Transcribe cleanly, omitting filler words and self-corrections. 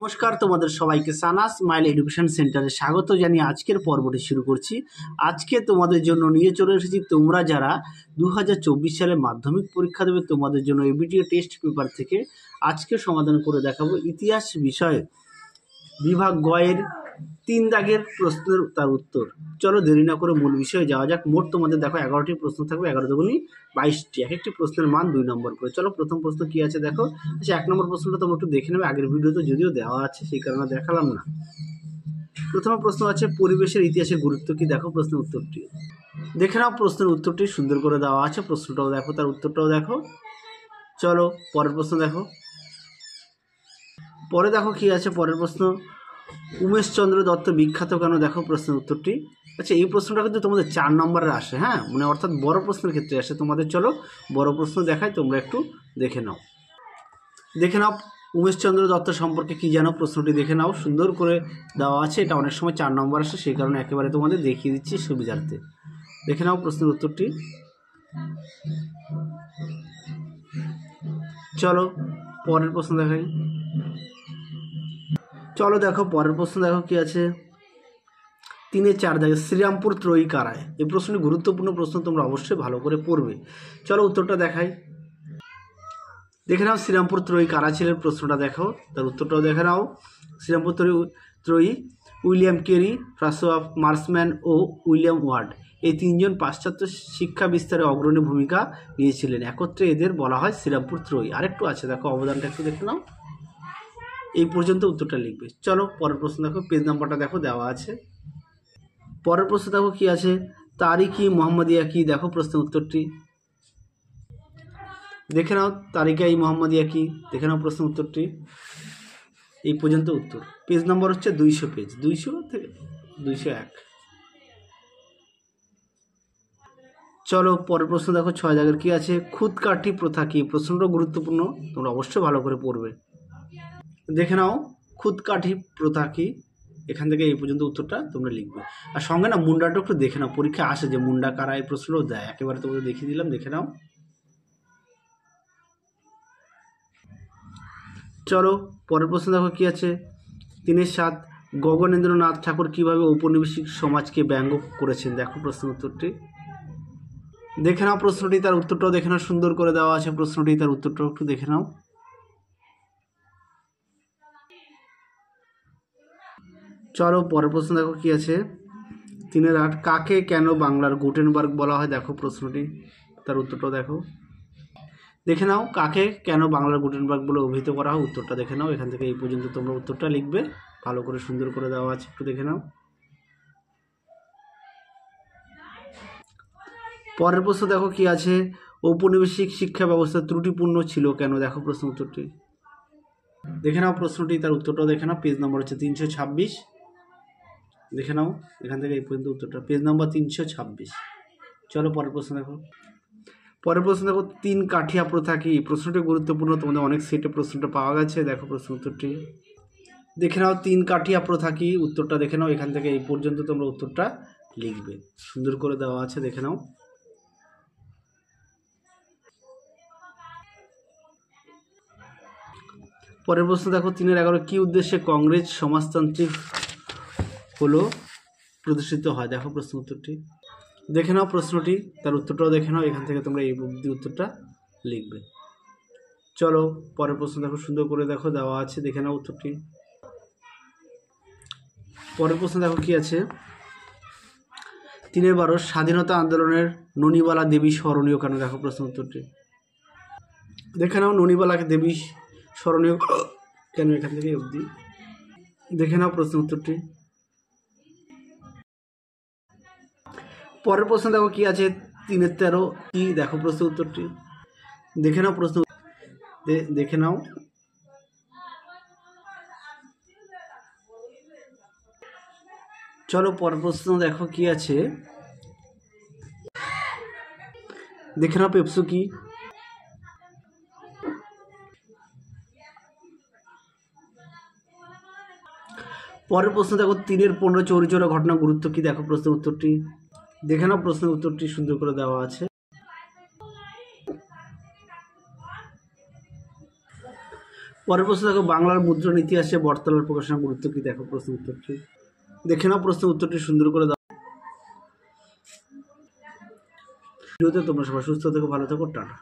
নমস্কার, তোমাদের সবাইকে সানা স্মাইল এডুকেশন সেন্টারে স্বাগত জানিয়ে আজকের পর্বটি শুরু করছি। আজকে তোমাদের জন্য নিয়ে চলে এসেছি তোমরা যারা 2024 সালে মাধ্যমিক পরীক্ষা দেবে তোমাদের জন্য এবিটিএ টেস্ট পেপার থেকে আজকে সমাধান করে দেখাবো ইতিহাস বিষয়ে বিভাগ গয়ের 3 দাগের প্রশ্নের তার উত্তর। চলো দেরি না করে মূল বিষয়ে যাওয়া যাক। মোট তোমাদের দেখো 11টি প্রশ্ন থাকবে, 11 দুগুণী 22টি, এক একটি প্রশ্নের মান 2 নম্বর করে। চলো প্রথম প্রশ্ন কি আছে দেখো। আচ্ছা, 1 নম্বর প্রশ্নটা তোমরা একটু দেখে নেবে, আগের ভিডিওতে যদিও দেওয়া আছে সেই কারণে দেখালাম না। প্রথম প্রশ্ন আছে পরিবেশের ইতিহাসে গুরুত্ব কি, দেখো প্রশ্নের উত্তরটি দেখে নাও। প্রশ্নের উত্তরটি সুন্দর করে দেওয়া আছে, প্রশ্নটাও দেখো, তার উত্তরটাও দেখো। চলো পরের প্রশ্ন দেখো। পরে দেখো কি আছে পরের প্রশ্ন, উমেশচন্দ্র দত্ত বিখ্যাত কেন, দেখো প্রশ্নের উত্তরটি। আচ্ছা, এই প্রশ্নটা কিন্তু তোমাদের 4 নম্বরে আসে, হ্যাঁ, মানে অর্থাৎ বড় প্রশ্নের ক্ষেত্রে আসে তোমাদের। চলো বড় প্রশ্ন দেখাই, তোমরা একটু দেখে নাও। উমেশচন্দ্র দত্ত সম্পর্কে কি জানো, প্রশ্নটি দেখে নাও, সুন্দর করে দেওয়া আছে। এটা অনেক সময় 4 নম্বর আসে, সেই কারণে একেবারে তোমাদের দেখিয়ে দিচ্ছি সুবিধার্থে। দেখে নাও প্রশ্নের উত্তরটি। চলো পরের প্রশ্ন দেখাই। চলো দেখো পরের প্রশ্ন দেখো কি আছে। 3-4 দাগে শ্রীরামপুর ত্রয়ী কারায়, এই প্রশ্নটি গুরুত্বপূর্ণ প্রশ্ন, তোমরা অবশ্যই ভালো করে পড়বে। চলো উত্তরটা দেখাই। দেখে নাও শ্রীরামপুর ত্রয়ী কারা ছিলেন, প্রশ্নটা দেখো, তার উত্তরটাও দেখে নাও। শ্রীরামপুর ত্রয়ী উইলিয়াম কেরি, ফ্রাসোয়া মার্সম্যান ও উইলিয়াম ওয়ার্ড, এই 3 জন পাশ্চাত্য শিক্ষা বিস্তারে অগ্রণী ভূমিকা নিয়েছিলেন। একত্রে এদের বলা হয় শ্রীরামপুর ত্রয়ী। আরেকটু আছে দেখো, অবদানটা একটু দেখে নাও। এই পর্যন্ত উত্তরটা লিখবে। চলো পরের প্রশ্ন দেখো, পেজ নাম্বারটা দেখো দেওয়া আছে। পরের প্রশ্ন দেখো কি আছে, তারিখ-ই মুহাম্মাদিয়া কি, দেখো প্রশ্নের উত্তরটি দেখে নাও। তারিখ-ই মুহাম্মাদিয়া কি, দেখে নাও প্রশ্নের উত্তরটি। এই পর্যন্ত উত্তর। পেজ নম্বর হচ্ছে 200, পেজ 200 থেকে 201। চলো পরের প্রশ্ন দেখো, 6 দাগের কি আছে, খুদকাঠি প্রথা কি, প্রশ্নটা গুরুত্বপূর্ণ, তোমরা অবশ্যই ভালো করে পড়বে। দেখে নাও খুদকাঠি প্রথা কি, এখান থেকে এই পর্যন্ত উত্তরটা তোমরা লিখবে। আর সঙ্গে না মুন্ডাটা একটু দেখে নাও, পরীক্ষা আসে যে মুন্ডা কারা, এই প্রশ্নটাও দেয়, একেবারে তোমাদের দেখিয়ে দিলাম, দেখে নাও। চলো পরের প্রশ্ন দেখো কি আছে, 3-7 গগনেন্দ্রনাথ ঠাকুর কিভাবে ঔপনিবেশিক সমাজকে ব্যঙ্গ করেছেন, দেখো প্রশ্নের উত্তরটি। দেখে নাও প্রশ্নটি, তার উত্তরটাও দেখে নাও, সুন্দর করে দেওয়া আছে প্রশ্নটি, তার উত্তরটাও একটু দেখে নাও। চলো পরের প্রশ্ন দেখো কি আছে, 3-8 কাকে কেন বাংলার গুটেনবার্গ বলা হয়, দেখো প্রশ্নটি, তার উত্তরটাও দেখো। দেখে নাও কাকে কেন বাংলার গুটেনবার্গ বলে অভিহিত করা হয়, উত্তরটা দেখে নাও। এখান থেকে এই পর্যন্ত তোমরা উত্তরটা লিখবে, ভালো করে সুন্দর করে দেওয়া আছে, একটু দেখে নাও। পরের প্রশ্ন দেখো কি আছে, ঔপনিবেশিক শিক্ষা ব্যবস্থা ত্রুটিপূর্ণ ছিল কেন, দেখো প্রশ্ন উত্তরটি। দেখে নাও প্রশ্নটি, তার উত্তরটাও দেখে নাও। পেজ নম্বর হচ্ছে 326, দেখে নাও এখান থেকে এই পর্যন্ত উত্তরটা, পেজ নম্বর 326। চলো পরের প্রশ্ন দেখো। পরের প্রশ্ন দেখো, 3 কাঠিয়া প্রথা কি, প্রশ্নটি গুরুত্বপূর্ণ, তোমাদের অনেক সেটে প্রশ্নটা পাওয়া গেছে, দেখো প্রশ্ন উত্তরটি। দেখে নাও 3 কাঠিয়া প্রথা কি, উত্তরটা দেখে নাও। এখান থেকে এই পর্যন্ত তোমরা উত্তরটা লিখবে, সুন্দর করে দেওয়া আছে, দেখে নাও। পরের প্রশ্ন দেখো, 3-11 কি উদ্দেশ্যে কংগ্রেস সমাজতান্ত্রিক হলো প্রদর্শিত হয়, দেখো প্রশ্ন উত্তরটি। দেখে নাও প্রশ্নটি, তার উত্তরটাও দেখে নাও। এখান থেকে তোমরা এই অবধি উত্তরটা লিখবে। চলো পরের প্রশ্ন দেখো, সুন্দর করে দেখো দেওয়া আছে, দেখে নাও উত্তরটি। পরের প্রশ্ন দেখো কি আছে, 3-12 স্বাধীনতা আন্দোলনের ননিবালা দেবী স্মরণীয় কেন, দেখো প্রশ্ন উত্তরটি। দেখে নাও ননিবালা দেবী স্মরণীয় কেন, এখান থেকে অবধি দেখে নাও প্রশ্ন উত্তরটি। পরের প্রশ্ন দেখো কি আছে, 3-13 কি, দেখো প্রশ্ন উত্তরটি। দেখে নাও প্রশ্ন, দেখে নাও। চলো পরের প্রশ্ন দেখো কি আছে, দেখে নাও পেপসু কি। পরের প্রশ্ন দেখো, 3-15 চৌরি চৌরা ঘটনা গুরুত্ব কি, দেখো প্রশ্নের উত্তরটি। দেখে নাও প্রশ্নের উত্তরটি, সুন্দর করে দেওয়া আছে। পরের প্রশ্ন দেখো, বাংলার মুদ্রণ ইতিহাসে বটতলার প্রকাশনার গুরুত্ব কি? দেখো প্রশ্ন উত্তরটি দেখে নাও, প্রশ্ন উত্তরটি সুন্দর করে দাও। ভিডিওতে তোমরা সবাই সুস্থ থেকো, ভালো থেকো, টাটা।